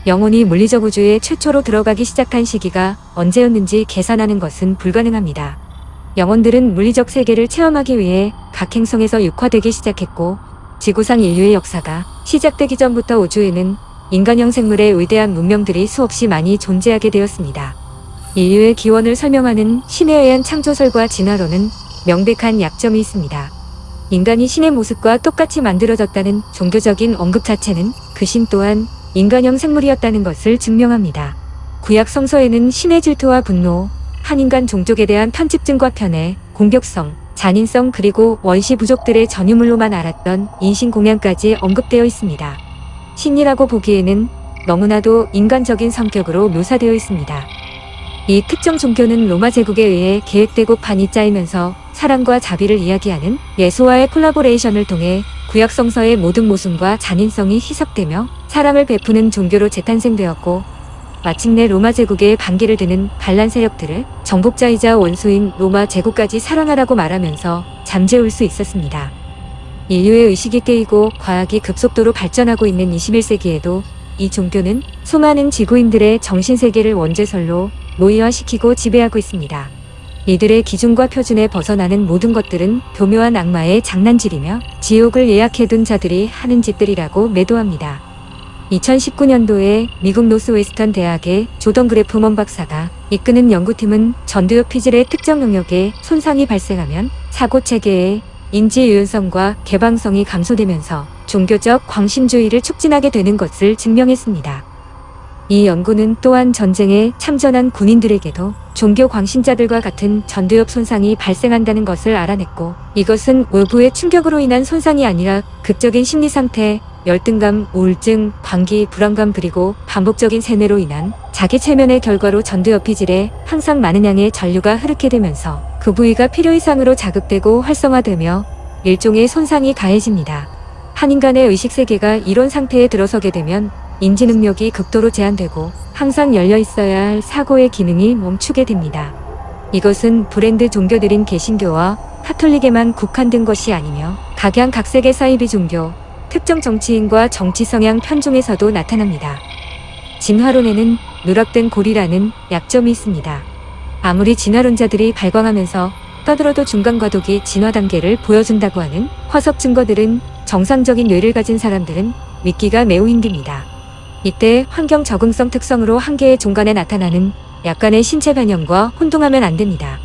영혼이 물리적 우주에 최초로 들어가기 시작한 시기가 언제였는지 계산하는 것은 불가능합니다. 영혼들은 물리적 세계를 체험하기 위해 각 행성에서 육화되기 시작했고, 지구상 인류의 역사가 시작되기 전부터 우주에는 인간형 생물의 위대한 문명들이 수없이 많이 존재하게 되었습니다. 인류의 기원을 설명하는 신에 의한 창조설과 진화론은 명백한 약점이 있습니다. 인간이 신의 모습과 똑같이 만들어졌다는 종교적인 언급 자체는 그 신 또한 인간형 생물이었다는 것을 증명합니다. 구약 성서에는 신의 질투와 분노, 한인간 종족에 대한 편집증과 편애, 공격성, 잔인성 그리고 원시 부족들의 전유물로만 알았던 인신공양까지 언급되어 있습니다. 신이라고 보기에는 너무나도 인간적인 성격으로 묘사되어 있습니다. 이 특정 종교는 로마 제국에 의해 계획되고 판이 짜이면서 사랑과 자비를 이야기하는 예수와의 콜라보레이션을 통해 구약 성서의 모든 모순과 잔인성이 희석되며 사랑을 베푸는 종교로 재탄생되었고, 마침내 로마 제국의 반기를 드는 반란 세력들을 정복자이자 원수인 로마 제국까지 사랑하라고 말하면서 잠재울 수 있었습니다. 인류의 의식이 깨이고 과학이 급속도로 발전하고 있는 21세기에도 이 종교는 수많은 지구인들의 정신세계를 원죄설로 노예화시키고 지배하고 있습니다. 이들의 기준과 표준에 벗어나는 모든 것들은 교묘한 악마의 장난질이며 지옥을 예약해둔 자들이 하는 짓들이라고 매도합니다. 2019년도에 미국 노스웨스턴 대학의 조던 그래프먼 박사가 이끄는 연구팀은 전두엽 피질의 특정 영역에 손상이 발생하면 사고체계의 인지 유연성과 개방성이 감소되면서 종교적 광신주의를 촉진하게 되는 것을 증명했습니다. 이 연구는 또한 전쟁에 참전한 군인들에게도 종교 광신자들과 같은 전두엽 손상이 발생한다는 것을 알아냈고, 이것은 외부의 충격으로 인한 손상이 아니라 극적인 심리 상태, 열등감, 우울증, 방기, 불안감 그리고 반복적인 세뇌로 인한 자기 체면의 결과로 전두엽 피질에 항상 많은 양의 전류가 흐르게 되면서 그 부위가 필요 이상으로 자극되고 활성화되며 일종의 손상이 가해집니다. 한 인간의 의식세계가 이런 상태에 들어서게 되면 인지 능력이 극도로 제한되고 항상 열려 있어야 할 사고의 기능이 멈추게 됩니다. 이것은 브랜드 종교들인 개신교와 카톨릭에만 국한된 것이 아니며 각양각색의 사이비 종교, 특정 정치인과 정치 성향 편중에서도 나타납니다. 진화론에는 누락된 고리라는 약점이 있습니다. 아무리 진화론자들이 발광하면서 떠들어도 중간 과도기 진화 단계를 보여준다고 하는 화석 증거들은 정상적인 뇌를 가진 사람들은 믿기가 매우 힘듭니다. 이때 환경 적응성 특성으로 한계의 종간에 나타나는 약간의 신체 변형과 혼동하면 안 됩니다.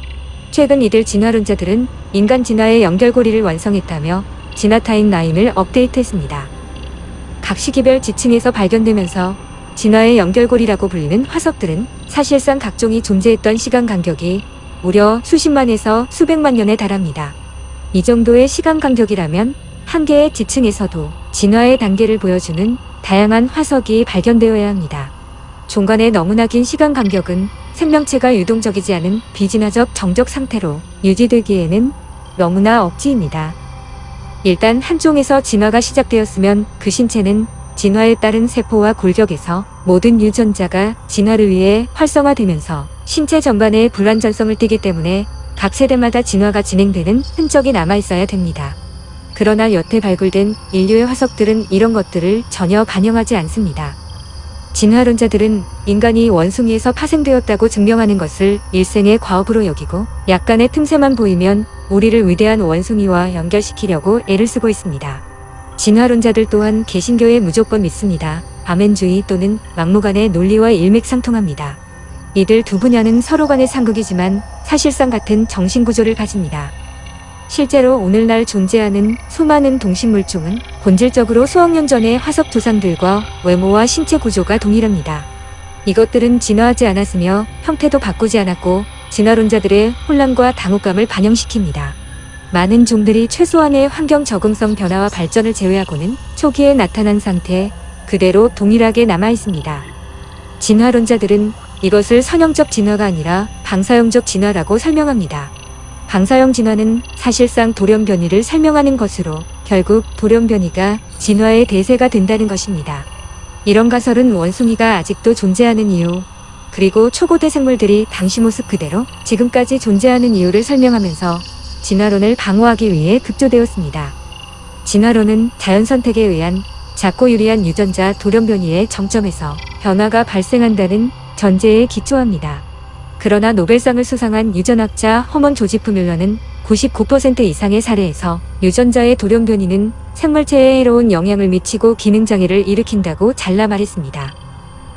최근 이들 진화론자들은 인간 진화의 연결고리를 완성했다며 진화 타임라인을 업데이트했습니다. 각 시기별 지층에서 발견되면서 진화의 연결고리라고 불리는 화석들은 사실상 각종이 존재했던 시간 간격이 무려 수십만에서 수백만 년에 달합니다. 이 정도의 시간 간격이라면 한 개의 지층에서도 진화의 단계를 보여주는 다양한 화석이 발견되어야 합니다. 종간의 너무나 긴 시간 간격은 생명체가 유동적이지 않은 비진화적 정적 상태로 유지되기에는 너무나 억지입니다. 일단 한 종에서 진화가 시작되었으면 그 신체는 진화에 따른 세포와 골격에서 모든 유전자가 진화를 위해 활성화되면서 신체 전반에 불완전성을 띠기 때문에 각 세대마다 진화가 진행되는 흔적이 남아있어야 됩니다. 그러나 여태 발굴된 인류의 화석들은 이런 것들을 전혀 반영하지 않습니다. 진화론자들은 인간이 원숭이에서 파생되었다고 증명하는 것을 일생의 과업으로 여기고 약간의 틈새만 보이면 우리를 위대한 원숭이와 연결시키려고 애를 쓰고 있습니다. 진화론자들 또한 개신교에 무조건 믿습니다. 아멘주의 또는 막무가내 논리와 일맥상통합니다. 이들 두 분야는 서로 간의 상극이지만 사실상 같은 정신구조를 가집니다. 실제로 오늘날 존재하는 수많은 동식물종은 본질적으로 수억 년 전의 화석 조상들과 외모와 신체 구조가 동일합니다. 이것들은 진화하지 않았으며 형태도 바꾸지 않았고 진화론자들의 혼란과 당혹감을 반영시킵니다. 많은 종들이 최소한의 환경 적응성 변화와 발전을 제외하고는 초기에 나타난 상태 그대로 동일하게 남아있습니다. 진화론자들은 이것을 선형적 진화가 아니라 방사형적 진화라고 설명합니다. 방사형 진화는 사실상 돌연변이를 설명하는 것으로 결국 돌연변이가 진화의 대세가 된다는 것입니다. 이런 가설은 원숭이가 아직도 존재하는 이유, 그리고 초고대 생물들이 당시 모습 그대로 지금까지 존재하는 이유를 설명하면서 진화론을 방어하기 위해 급조되었습니다. 진화론은 자연선택에 의한 작고 유리한 유전자 돌연변이의 정점에서 변화가 발생한다는 전제에 기초합니다. 그러나 노벨상을 수상한 유전학자 허먼 조지프 뮬러는 99% 이상의 사례에서 유전자의 돌연변이는 생물체에 해로운 영향을 미치고 기능장애를 일으킨다고 잘라 말했습니다.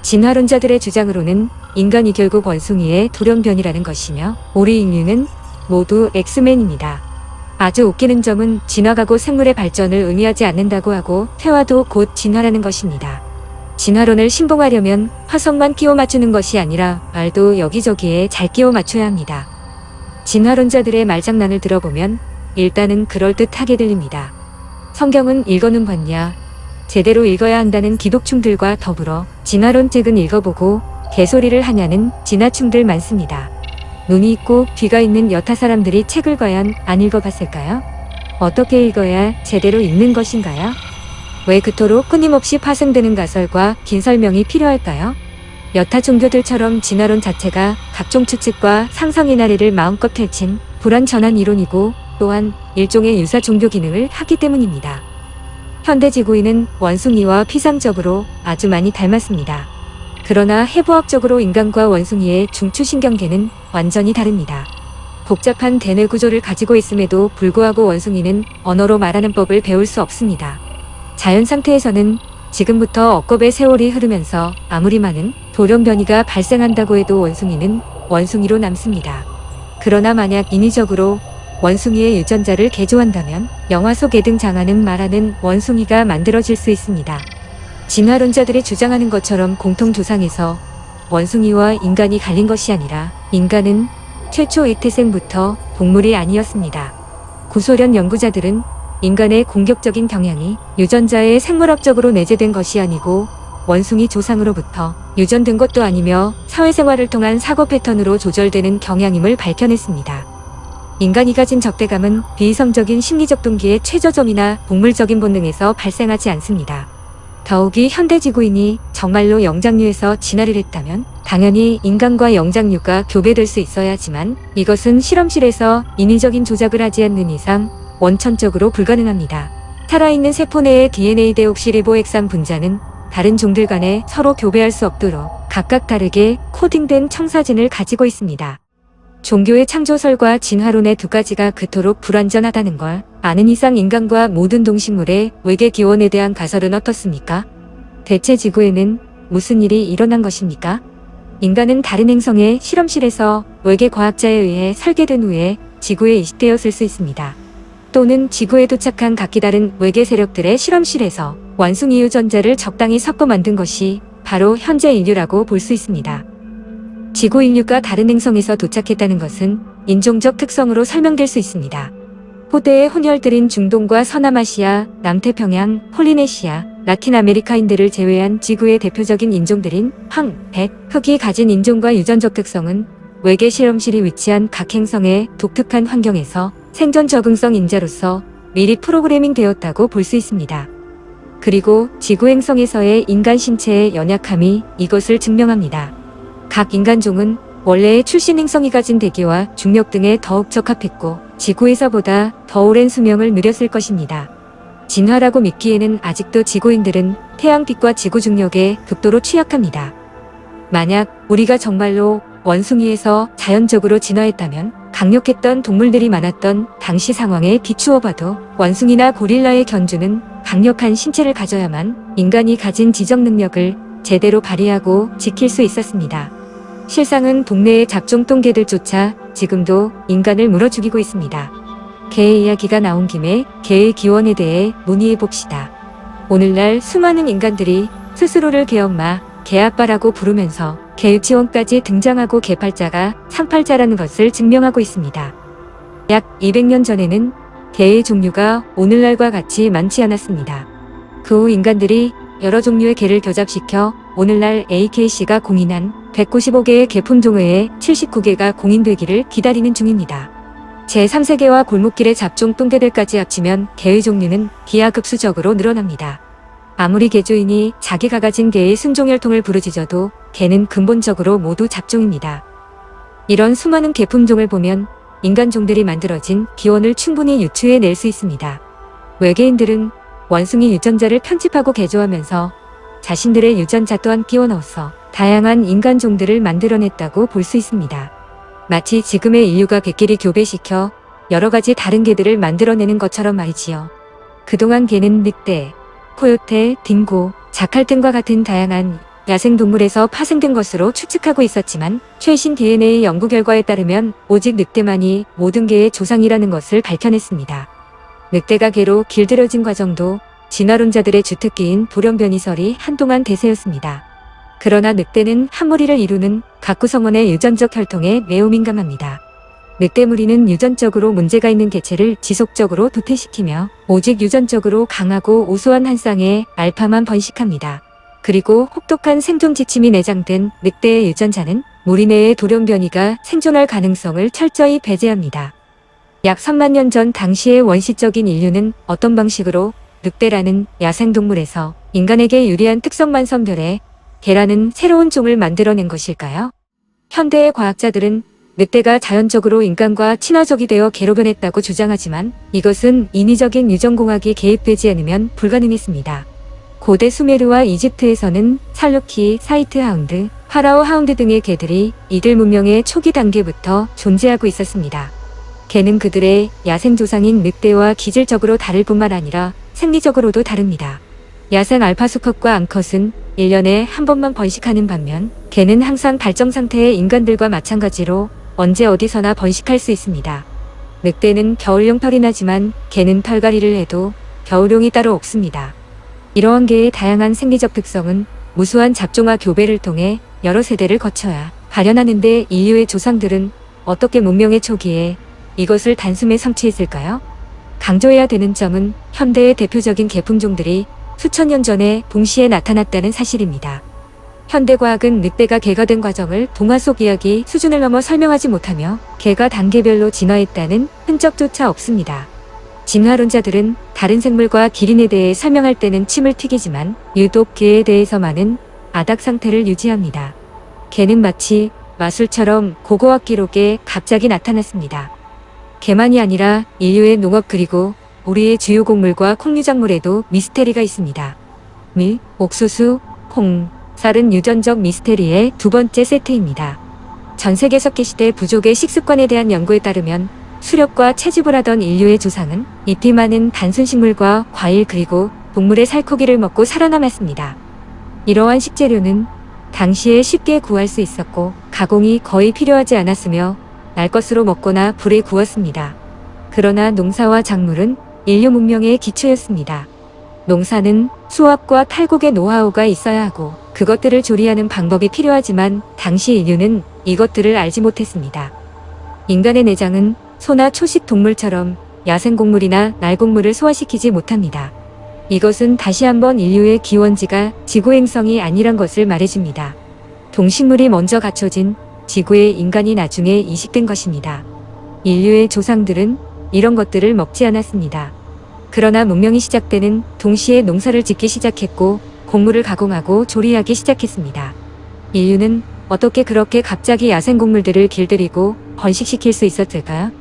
진화론자들의 주장으로는 인간이 결국 원숭이의 돌연변이라는 것이며 우리 인류는 모두 엑스맨입니다. 아주 웃기는 점은 진화가고 생물의 발전을 의미하지 않는다고 하고 퇴화도 곧 진화라는 것입니다. 진화론을 신봉하려면 화성만 끼워 맞추는 것이 아니라 말도 여기저기에 잘 끼워 맞춰야 합니다. 진화론자들의 말장난을 들어보면 일단은 그럴듯하게 들립니다. 성경은 읽어는 봤냐? 제대로 읽어야 한다는 기독충들과 더불어 진화론 책은 읽어보고 개소리를 하냐는 진화충들 많습니다. 눈이 있고 귀가 있는 여타 사람들이 책을 과연 안 읽어봤을까요? 어떻게 읽어야 제대로 읽는 것인가요? 왜 그토록 끊임없이 파생되는 가설과 긴 설명이 필요할까요? 여타 종교들처럼 진화론 자체가 각종 추측과 상상의 나래를 마음껏 펼친 불완전한 이론이고 또한 일종의 유사 종교 기능을 하기 때문입니다. 현대 지구인은 원숭이와 피상적으로 아주 많이 닮았습니다. 그러나 해부학적으로 인간과 원숭이의 중추신경계는 완전히 다릅니다. 복잡한 대뇌 구조를 가지고 있음에도 불구하고 원숭이는 언어로 말하는 법을 배울 수 없습니다. 자연 상태에서는 지금부터 억겁의 세월이 흐르면서 아무리 많은 돌연변이가 발생한다고 해도 원숭이는 원숭이로 남습니다. 그러나 만약 인위적으로 원숭이의 유전자를 개조한다면 영화 속 애등장하는 말하는 원숭이가 만들어질 수 있습니다. 진화론자들이 주장하는 것처럼 공통조상에서 원숭이와 인간이 갈린 것이 아니라 인간은 최초 잇태생부터 동물이 아니었습니다. 구소련 연구자들은 인간의 공격적인 경향이 유전자에 생물학적으로 내재된 것이 아니고 원숭이 조상으로부터 유전된 것도 아니며 사회생활을 통한 사고 패턴으로 조절되는 경향임을 밝혀냈습니다. 인간이 가진 적대감은 비이성적인 심리적 동기의 최저점이나 동물적인 본능에서 발생하지 않습니다. 더욱이 현대 지구인이 정말로 영장류에서 진화를 했다면 당연히 인간과 영장류가 교배될 수 있어야지만 이것은 실험실에서 인위적인 조작을 하지 않는 이상 원천적으로 불가능합니다. 살아있는 세포 내의 DNA 데옥시리보액산 분자는 다른 종들 간에 서로 교배할 수 없도록 각각 다르게 코딩된 청사진을 가지고 있습니다. 종교의 창조설과 진화론의 두 가지가 그토록 불완전하다는 걸 아는 이상 인간과 모든 동식물의 외계 기원에 대한 가설은 어떻습니까? 대체 지구에는 무슨 일이 일어난 것입니까? 인간은 다른 행성의 실험실에서 외계 과학자에 의해 설계된 후에 지구에 이식되었을 수 있습니다. 또는 지구에 도착한 각기 다른 외계 세력들의 실험실에서 원숭이 유전자를 적당히 섞어 만든 것이 바로 현재 인류라고 볼 수 있습니다. 지구 인류가 다른 행성에서 도착했다는 것은 인종적 특성으로 설명될 수 있습니다. 포대의 혼혈들인 중동과 서남아시아, 남태평양, 폴리네시아, 라틴 아메리카인들을 제외한 지구의 대표적인 인종들인 황, 백, 흑이 가진 인종과 유전적 특성은 외계 실험실이 위치한 각 행성의 독특한 환경에서 생존 적응성 인자로서 미리 프로그래밍 되었다고 볼 수 있습니다. 그리고 지구 행성에서의 인간 신체의 연약함이 이것을 증명합니다. 각 인간종은 원래의 출신 행성이 가진 대기와 중력 등에 더욱 적합했고 지구에서보다 더 오랜 수명을 누렸을 것입니다. 진화라고 믿기에는 아직도 지구인들은 태양빛과 지구 중력에 극도로 취약합니다. 만약 우리가 정말로 원숭이에서 자연적으로 진화했다면 강력했던 동물들이 많았던 당시 상황에 비추어 봐도 원숭이나 고릴라의 견주는 강력한 신체를 가져야만 인간이 가진 지적 능력을 제대로 발휘하고 지킬 수 있었습니다. 실상은 동네의 잡종 똥개들조차 지금도 인간을 물어 죽이고 있습니다. 개의 이야기가 나온 김에 개의 기원에 대해 문의해 봅시다. 오늘날 수많은 인간들이 스스로를 개엄마, 개아빠라고 부르면서 개유치원까지 등장하고 개팔자가 상팔자라는 것을 증명하고 있습니다. 약 200년 전에는 개의 종류가 오늘날과 같이 많지 않았습니다. 그 후 인간들이 여러 종류의 개를 교잡시켜 오늘날 AKC가 공인한 195개의 개품종에 의해 79개가 공인되기를 기다리는 중입니다. 제3세계와 골목길의 잡종 똥개들까지 합치면 개의 종류는 기하급수적으로 늘어납니다. 아무리 개주인이 자기가 가진 개의 순종혈통을 부르짖어도 개는 근본적으로 모두 잡종입니다. 이런 수많은 개품종을 보면 인간종들이 만들어진 기원을 충분히 유추해낼 수 있습니다. 외계인들은 원숭이 유전자를 편집하고 개조하면서 자신들의 유전자 또한 끼워 넣어서 다양한 인간종들을 만들어냈다고 볼 수 있습니다. 마치 지금의 인류가 개끼리 교배시켜 여러 가지 다른 개들을 만들어내는 것처럼 말이지요. 그동안 개는 늑대, 코요테, 딩고, 자칼 등과 같은 다양한 야생동물에서 파생된 것으로 추측하고 있었지만 최신 DNA 연구 결과에 따르면 오직 늑대만이 모든 개의 조상이라는 것을 밝혀냈습니다. 늑대가 개로 길들여진 과정도 진화론자들의 주특기인 돌연변이설이 한동안 대세였습니다. 그러나 늑대는 한 무리를 이루는 각 구성원의 유전적 혈통에 매우 민감합니다. 늑대 무리는 유전적으로 문제가 있는 개체를 지속적으로 도태시키며 오직 유전적으로 강하고 우수한 한 쌍의 알파만 번식합니다. 그리고 혹독한 생존 지침이 내장된 늑대의 유전자는 무리 내의 돌연변이가 생존할 가능성을 철저히 배제합니다. 약 3만 년 전 당시의 원시적인 인류는 어떤 방식으로 늑대라는 야생동물에서 인간에게 유리한 특성만 선별해 개라는 새로운 종을 만들어낸 것일까요? 현대의 과학자들은 늑대가 자연적으로 인간과 친화적이 되어 개로 변했다고 주장하지만 이것은 인위적인 유전공학이 개입되지 않으면 불가능했습니다. 고대 수메르와 이집트에서는 살루키, 사이트 하운드, 파라오 하운드 등의 개들이 이들 문명의 초기 단계부터 존재하고 있었습니다. 개는 그들의 야생 조상인 늑대와 기질적으로 다를 뿐만 아니라 생리적으로도 다릅니다. 야생 알파 수컷과 암컷은 1년에 한 번만 번식하는 반면 개는 항상 발정 상태의 인간들과 마찬가지로 언제 어디서나 번식할 수 있습니다. 늑대는 겨울용 털이 나지만 개는 털갈이를 해도 겨울용이 따로 없습니다. 이러한 개의 다양한 생리적 특성은 무수한 잡종화 교배를 통해 여러 세대를 거쳐야 발현하는데 인류의 조상들은 어떻게 문명의 초기에 이것을 단숨에 성취했을까요? 강조해야 되는 점은 현대의 대표적인 개품종들이 수천 년 전에 동시에 나타났다는 사실입니다. 현대과학은 늑대가 개가 된 과정을 동화 속 이야기 수준을 넘어 설명하지 못하며 개가 단계별로 진화했다는 흔적조차 없습니다. 진화론자들은 다른 생물과 기린에 대해 설명할 때는 침을 튀기지만 유독 개에 대해서만은 아닥 상태를 유지합니다. 개는 마치 마술처럼 고고학 기록에 갑자기 나타났습니다. 개만이 아니라 인류의 농업 그리고 우리의 주요 곡물과 콩류작물에도 미스테리가 있습니다. 밀, 옥수수, 콩, 쌀은 유전적 미스테리의 두 번째 세트입니다. 전 세계 석기시대 부족의 식습관에 대한 연구에 따르면 수렵과 채집을 하던 인류의 조상은 잎이 많은 단순 식물과 과일 그리고 동물의 살코기를 먹고 살아남았습니다. 이러한 식재료는 당시에 쉽게 구할 수 있었고 가공이 거의 필요하지 않았으며 날 것으로 먹거나 불에 구웠습니다. 그러나 농사와 작물은 인류 문명의 기초였습니다. 농사는 수확과 탈곡의 노하우가 있어야 하고 그것들을 조리하는 방법이 필요하지만 당시 인류는 이것들을 알지 못했습니다. 인간의 내장은 소나 초식 동물처럼 야생곡물이나 날곡물을 소화시키지 못합니다. 이것은 다시 한번 인류의 기원지가 지구 행성이 아니란 것을 말해줍니다. 동식물이 먼저 갖춰진 지구의 인간이 나중에 이식된 것입니다. 인류의 조상들은 이런 것들을 먹지 않았습니다. 그러나 문명이 시작되는 동시에 농사를 짓기 시작했고 곡물을 가공하고 조리하기 시작했습니다. 인류는 어떻게 그렇게 갑자기 야생곡물들을 길들이고 번식시킬 수 있었을까요?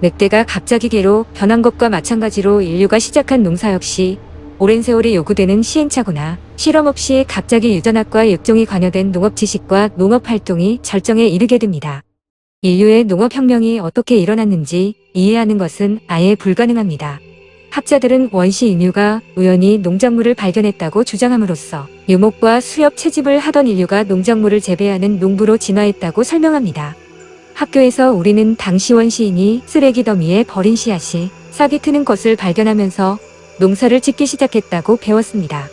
늑대가 갑자기 개로 변한 것과 마찬가지로 인류가 시작한 농사 역시 오랜 세월이 요구되는 시행착오나 실험 없이 갑자기 유전학과 육종이 관여된 농업 지식과 농업 활동이 절정에 이르게 됩니다. 인류의 농업혁명이 어떻게 일어났는지 이해하는 것은 아예 불가능합니다. 학자들은 원시 인류가 우연히 농작물을 발견했다고 주장함으로써 유목과 수렵 채집을 하던 인류가 농작물을 재배하는 농부로 진화했다고 설명합니다. 학교에서 우리는 당시 원시인이 쓰레기 더미에 버린 씨앗이 싹이 트는 것을 발견하면서 농사를 짓기 시작했다고 배웠습니다.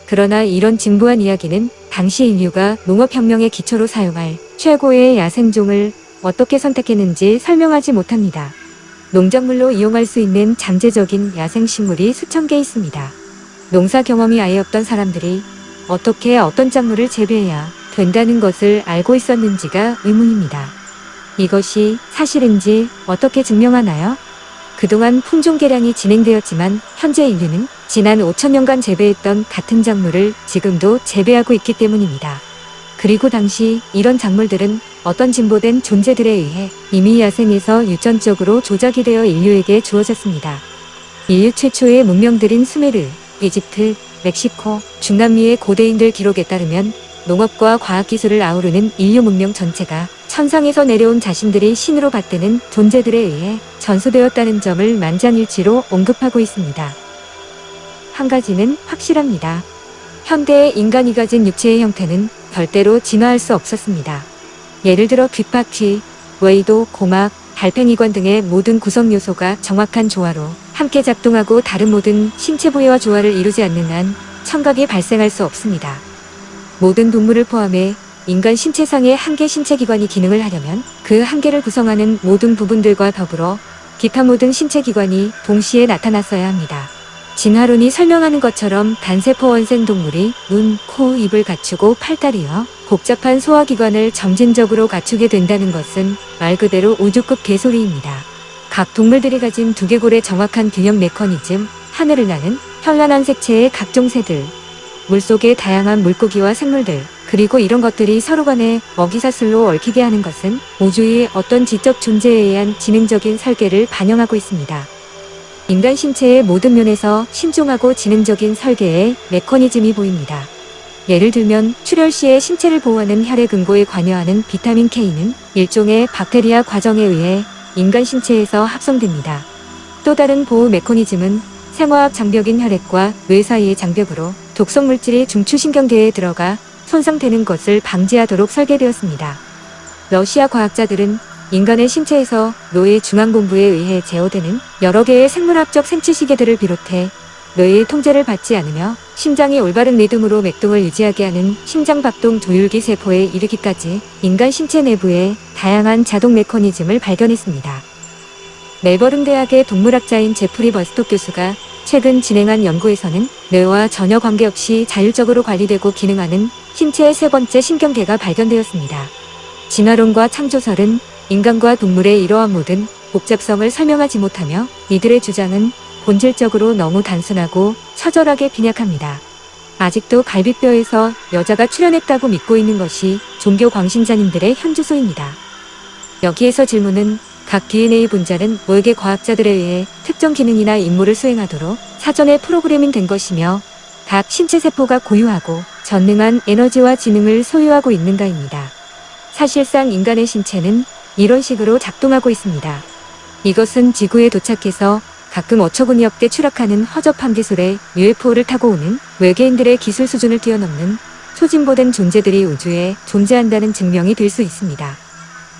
그러나 이런 진부한 이야기는 당시 인류가 농업혁명의 기초로 사용할 최고의 야생종을 어떻게 선택했는지 설명하지 못합니다. 농작물로 이용할 수 있는 잠재적인 야생식물이 수천 개 있습니다. 농사 경험이 아예 없던 사람들이 어떻게 어떤 작물을 재배해야 된다는 것을 알고 있었는지가 의문입니다. 이것이 사실인지 어떻게 증명하나요? 그동안 품종 개량이 진행되었지만 현재 인류는 지난 5천년간 재배했던 같은 작물을 지금도 재배하고 있기 때문입니다. 그리고 당시 이런 작물들은 어떤 진보된 존재들에 의해 이미 야생에서 유전적으로 조작이 되어 인류에게 주어졌습니다. 인류 최초의 문명들인 수메르, 이집트, 멕시코, 중남미의 고대인들 기록에 따르면 농업과 과학기술을 아우르는 인류 문명 전체가 천상에서 내려온 자신들이 신으로 받드는 존재들에 의해 전수되었다는 점을 만장일치로 언급하고 있습니다. 한 가지는 확실합니다. 현대의 인간이 가진 육체의 형태는 절대로 진화할 수 없었습니다. 예를 들어 귓바퀴, 웨이도, 고막, 달팽이관 등의 모든 구성 요소가 정확한 조화로 함께 작동하고 다른 모든 신체 부위와 조화를 이루지 않는 한 청각이 발생할 수 없습니다. 모든 동물을 포함해 인간 신체상의 한계 신체 기관이 기능을 하려면 그 한계를 구성하는 모든 부분들과 더불어 기타 모든 신체 기관이 동시에 나타났어야 합니다. 진화론이 설명하는 것처럼 단세포 원생 동물이 눈, 코, 입을 갖추고 팔다리와 복잡한 소화기관을 점진적으로 갖추게 된다는 것은 말 그대로 우주급 개소리입니다. 각 동물들이 가진 두개골의 정확한 균형 메커니즘, 하늘을 나는 현란한 색채의 각종 새들, 물속의 다양한 물고기와 생물들, 그리고 이런 것들이 서로 간에 먹이사슬로 얽히게 하는 것은 우주의 어떤 지적 존재에 의한 지능적인 설계를 반영하고 있습니다. 인간 신체의 모든 면에서 신중하고 지능적인 설계의 메커니즘이 보입니다. 예를 들면 출혈 시에 신체를 보호하는 혈액 응고에 관여하는 비타민 K는 일종의 박테리아 과정에 의해 인간 신체에서 합성됩니다. 또 다른 보호 메커니즘은 생화학 장벽인 혈액과 뇌 사이의 장벽으로 독성 물질이 중추신경계에 들어가 손상되는 것을 방지하도록 설계되었습니다. 러시아 과학자들은 인간의 신체에서 뇌의 중앙본부에 의해 제어되는 여러 개의 생물학적 생체시계들을 비롯해 뇌의 통제를 받지 않으며 심장이 올바른 리듬으로 맥동을 유지하게 하는 심장박동 조율기 세포에 이르기까지 인간 신체 내부의 다양한 자동 메커니즘을 발견했습니다. 멜버른 대학의 동물학자인 제프리 버스톡 교수가 최근 진행한 연구에서는 뇌와 전혀 관계없이 자율적으로 관리되고 기능하는 신체의 세 번째 신경계가 발견되었습니다. 진화론과 창조설은 인간과 동물의 이러한 모든 복잡성을 설명하지 못하며 이들의 주장은 본질적으로 너무 단순하고 처절하게 빈약합니다. 아직도 갈비뼈에서 여자가 출현했다고 믿고 있는 것이 종교 광신자님들의 현주소입니다. 여기에서 질문은 각 DNA 분자는 모의계 과학자들에 의해 특정 기능이나 임무를 수행하도록 사전에 프로그래밍 된 것이며 각 신체 세포가 고유하고 전능한 에너지와 지능을 소유하고 있는가입니다. 사실상 인간의 신체는 이런 식으로 작동하고 있습니다. 이것은 지구에 도착해서 가끔 어처구니없게 추락하는 허접한 기술에 UFO를 타고 오는 외계인들의 기술 수준을 뛰어넘는 초진보된 존재들이 우주에 존재한다는 증명이 될 수 있습니다.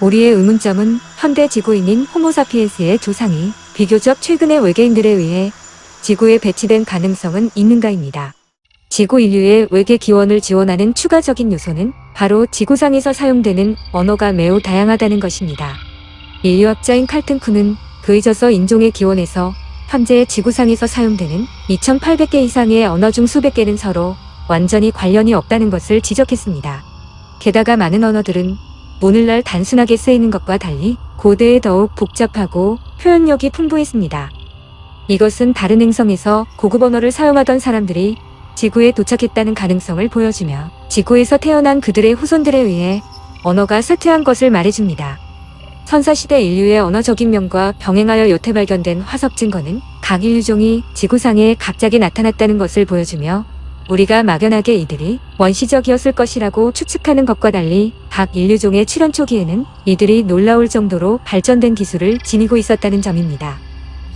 우리의 의문점은 현대 지구인인 호모사피엔스의 조상이 비교적 최근의 외계인들에 의해 지구에 배치된 가능성은 있는가입니다. 지구 인류의 외계 기원을 지원하는 추가적인 요소는 바로 지구상에서 사용되는 언어가 매우 다양하다는 것입니다. 인류학자인 칼튼 쿤은 그에 져서 인종의 기원에서 현재 지구상에서 사용되는 2,800개 이상의 언어 중 수백 개는 서로 완전히 관련이 없다는 것을 지적했습니다. 게다가 많은 언어들은 오늘날 단순하게 쓰이는 것과 달리 고대에 더욱 복잡하고 표현력이 풍부했습니다. 이것은 다른 행성에서 고급 언어를 사용하던 사람들이 지구에 도착했다는 가능성을 보여주며 지구에서 태어난 그들의 후손들에 의해 언어가 쇠퇴한 것을 말해줍니다. 선사시대 인류의 언어적인 면과 병행하여 여태 발견된 화석 증거는 각 인류종이 지구상에 갑자기 나타났다는 것을 보여주며 우리가 막연하게 이들이 원시적이었을 것이라고 추측하는 것과 달리 각 인류종의 출현 초기에는 이들이 놀라울 정도로 발전된 기술을 지니고 있었다는 점입니다.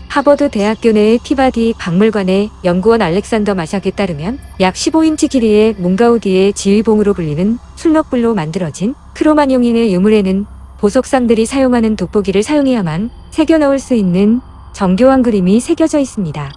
하버드 대학교 내의 피바디 박물관의 연구원 알렉산더 마샥에 따르면 약 15인치 길이의 몽가우디의 지휘봉으로 불리는 술럭불로 만들어진 크로마뇽인의 유물에는 보석상들이 사용하는 돋보기를 사용해야만 새겨넣을 수 있는 정교한 그림이 새겨져 있습니다.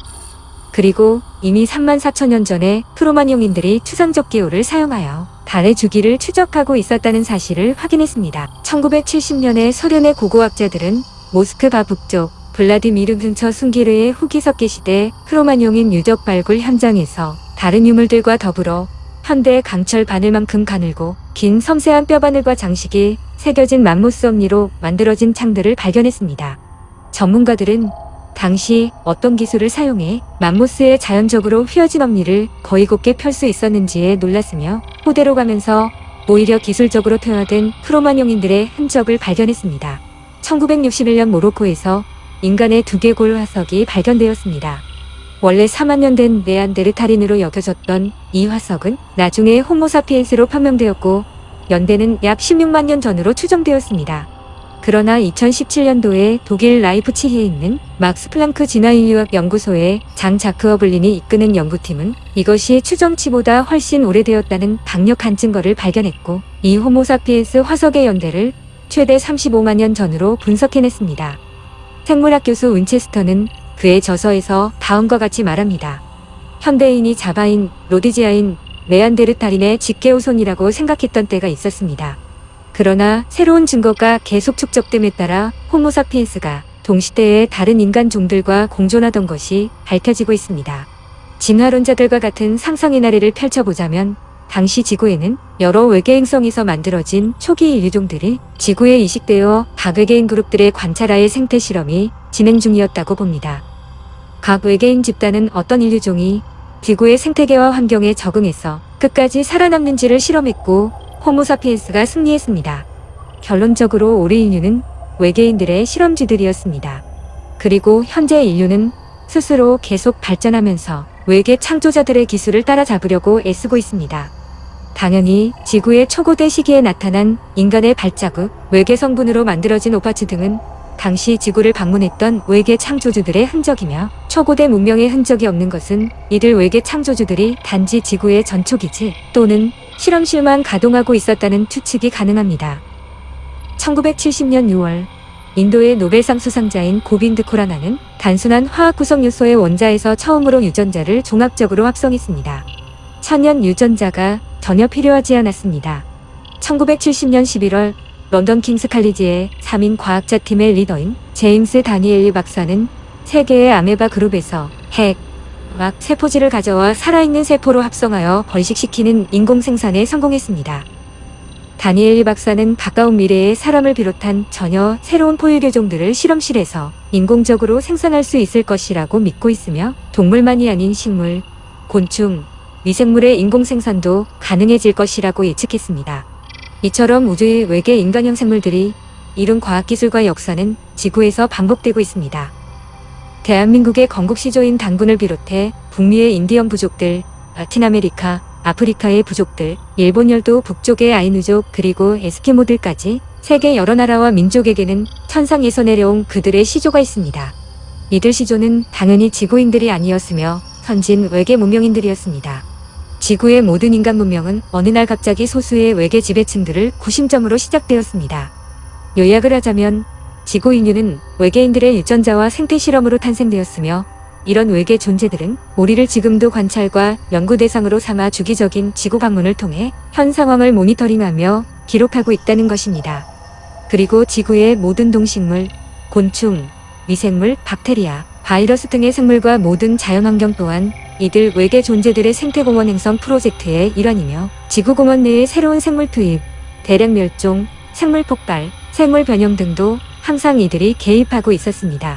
그리고 이미 34,000년 전에 크로마뇽인들이 추상적 기호를 사용하여 달의 주기를 추적하고 있었다는 사실을 확인했습니다. 1970년에 소련의 고고학자들은 모스크바 북쪽 블라디미르 근처 순기르의 후기 석기 시대 크로마뇽인 유적 발굴 현장에서 다른 유물들과 더불어 현대 강철 바늘만큼 가늘고 긴 섬세한 뼈바늘과 장식이 새겨진 맘모스 엄니로 만들어진 창들을 발견했습니다. 전문가들은 당시 어떤 기술을 사용해 맘모스의 자연적으로 휘어진 엄니를 거의 곱게 펼 수 있었는지에 놀랐으며 후대로 가면서 오히려 기술적으로 퇴화된 크로마뇽인들의 흔적을 발견했습니다. 1961년 모로코에서 인간의 두개골 화석이 발견되었습니다. 원래 4만 년 된 네안데르탈인으로 여겨졌던 이 화석은 나중에 호모사피엔스로 판명되었고 연대는 약 16만 년 전으로 추정되었습니다. 그러나 2017년도에 독일 라이프치히에 있는 막스 플랑크 진화인류학 연구소의 장 자크어블린이 이끄는 연구팀은 이것이 추정치보다 훨씬 오래되었다는 강력한 증거를 발견했고 이 호모사피엔스 화석의 연대를 최대 35만 년 전으로 분석해냈습니다. 생물학 교수 윈체스터는 그의 저서에서 다음과 같이 말합니다. 현대인이 자바인, 로디지아인, 네안데르탈인의 직계후손이라고 생각했던 때가 있었습니다. 그러나 새로운 증거가 계속 축적됨에 따라 호모사피엔스가 동시대의 다른 인간 종들과 공존하던 것이 밝혀지고 있습니다. 진화론자들과 같은 상상의 나래를 펼쳐보자면 당시 지구에는 여러 외계 행성에서 만들어진 초기 인류종들이 지구에 이식되어 각 외계인 그룹들의 관찰하에 생태 실험이 진행 중이었다고 봅니다. 각 외계인 집단은 어떤 인류종이 지구의 생태계와 환경에 적응해서 끝까지 살아남는지를 실험했고 호모사피엔스가 승리했습니다. 결론적으로 우리 인류는 외계인들의 실험쥐들이었습니다. 그리고 현재 인류는 스스로 계속 발전하면서 외계 창조자들의 기술을 따라잡으려고 애쓰고 있습니다. 당연히 지구의 초고대 시기에 나타난 인간의 발자국, 외계 성분으로 만들어진 오파츠 등은 당시 지구를 방문했던 외계 창조주들의 흔적이며 초고대 문명의 흔적이 없는 것은 이들 외계 창조주들이 단지 지구의 전초기지 또는 실험실만 가동하고 있었다는 추측이 가능합니다. 1970년 6월 인도의 노벨상 수상자인 고빈드 코라나는 단순한 화학 구성 요소의 원자에서 처음으로 유전자를 종합적으로 합성했습니다. 천연 유전자가 전혀 필요하지 않았습니다. 1970년 11월 런던 킹스 칼리지의 3인 과학자 팀의 리더인 제임스 다니엘리 박사는 세계의 아메바 그룹에서 막 세포질을 가져와 살아있는 세포로 합성하여 번식시키는 인공생산에 성공했습니다. 다니엘리 박사는 가까운 미래에 사람을 비롯한 전혀 새로운 포유류종들을 실험실에서 인공적으로 생산할 수 있을 것이라고 믿고 있으며 동물만이 아닌 식물, 곤충, 미생물의 인공생산도 가능해질 것이라고 예측했습니다. 이처럼 우주의 외계 인간형 생물들이 이룬 과학기술과 역사는 지구에서 반복되고 있습니다. 대한민국의 건국시조인 단군을 비롯해 북미의 인디언 부족들, 라틴 아메리카, 아프리카의 부족들, 일본 열도 북쪽의 아이누족 그리고 에스키모들까지 세계 여러 나라와 민족에게는 천상에서 내려온 그들의 시조가 있습니다. 이들 시조는 당연히 지구인들이 아니었으며 선진 외계 문명인들이었습니다. 지구의 모든 인간 문명은 어느 날 갑자기 소수의 외계 지배층들을 구심점으로 시작되었습니다. 요약을 하자면 지구 인류는 외계인들의 유전자와 생태 실험으로 탄생되었으며 이런 외계 존재들은 우리를 지금도 관찰과 연구 대상으로 삼아 주기적인 지구 방문을 통해 현 상황을 모니터링하며 기록하고 있다는 것입니다. 그리고 지구의 모든 동식물, 곤충, 미생물, 박테리아, 바이러스 등의 생물과 모든 자연환경 또한 이들 외계 존재들의 생태공원 행성 프로젝트의 일환이며 지구공원 내의 새로운 생물 투입, 대량 멸종, 생물 폭발, 생물 변형 등도 항상 이들이 개입하고 있었습니다.